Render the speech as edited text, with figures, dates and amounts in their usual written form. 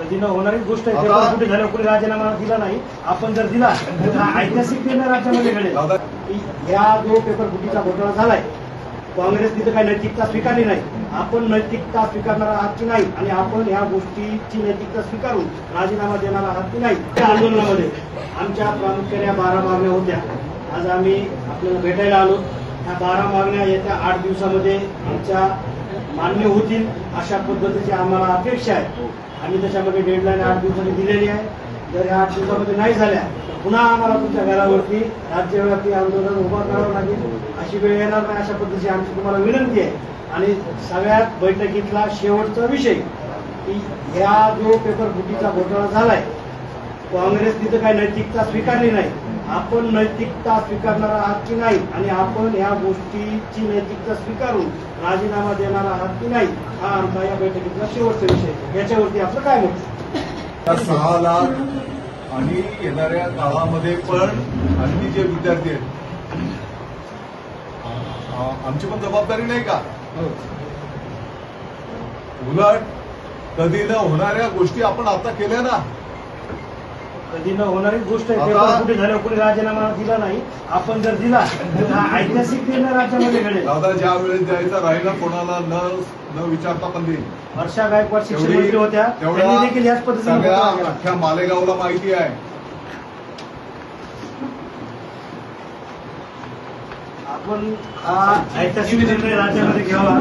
कधी न होणारी गोष्ट आहे. पेपर कुठे झाल्यावर कुठे राजीनामा दिला नाही. आपण जर दिला तर हा ऐतिहासिक निर्णय राज्यामध्ये घडेल. या जो पेपर फुटीचा घोटाळा झालाय, काँग्रेस तिथं काही नैतिकता स्वीकारली नाही. आपण नैतिकता स्वीकारणारा आहात की नाही, आणि आपण ह्या गोष्टीची नैतिकता स्वीकारून राजीनामा देणारा आहात की नाही. त्या आंदोलनामध्ये आमच्या प्रामुख्याने 12 मागण्या होत्या. आज आम्ही आपल्याला भेटायला आलो. ह्या 12 मागण्या येत्या 8 दिवसामध्ये आमच्या मान्य होतील अशा पद्धतीची आम्हाला अपेक्षा आहे. आम्ही त्याच्यामध्ये डेडलाईन 8 दिवसांनी दिलेली आहे. जर ह्या 8 दिवसामध्ये नाही झाल्या तर पुन्हा आम्हाला तुमच्या घरावरती राज्यव्यापी आंदोलन उभं करावं लागेल. अशी वेळ येणार नाही अशा पद्धतीची आमची तुम्हाला विनंती आहे. आणि सगळ्यात बैठकीतला शेवटचा विषय की ह्या जो पेपर फुटीचा घोटाळा झालाय, काँग्रेस तिथं काही नैतिकता स्वीकारली नाही. आपण नैतिकता स्वीकारणारा आहात की नाही, आणि आपण ह्या गोष्टीची नैतिकता स्वीकारून राजीनामा देणारा आहात की नाही, हा आमचा या बैठकीतला शेवटचा विषय. याच्यावरती आपलं काय मत? 6 लाख आणि येणाऱ्या काळामध्ये पण आणखी जे विद्यार्थी आहेत, आमची पण जबाबदारी नाही का? उलट कधी न होणाऱ्या गोष्टी आपण आता केल्या ना. कधी न होणारी गोष्ट आहे. पेपर कुठे झाल्यावर कुठे राजीनामा दिला नाही. आपण जर दिला तर हा ऐतिहासिक निर्णय राज्यामध्ये घडेल. दादा ज्या वेळेस द्यायचा राहिला कोणाला न विचारता पण देईल. वर्षा गायकवाड शिक्षण मंत्री होत्या, त्यांनी देखील याच पद्धतीने सगळ्या घोटाळा केला. अख्ख्या मालेगावला माहिती आहे. आपण हा ऐतिहासिक निर्णय राज्यामध्ये घ्यावा.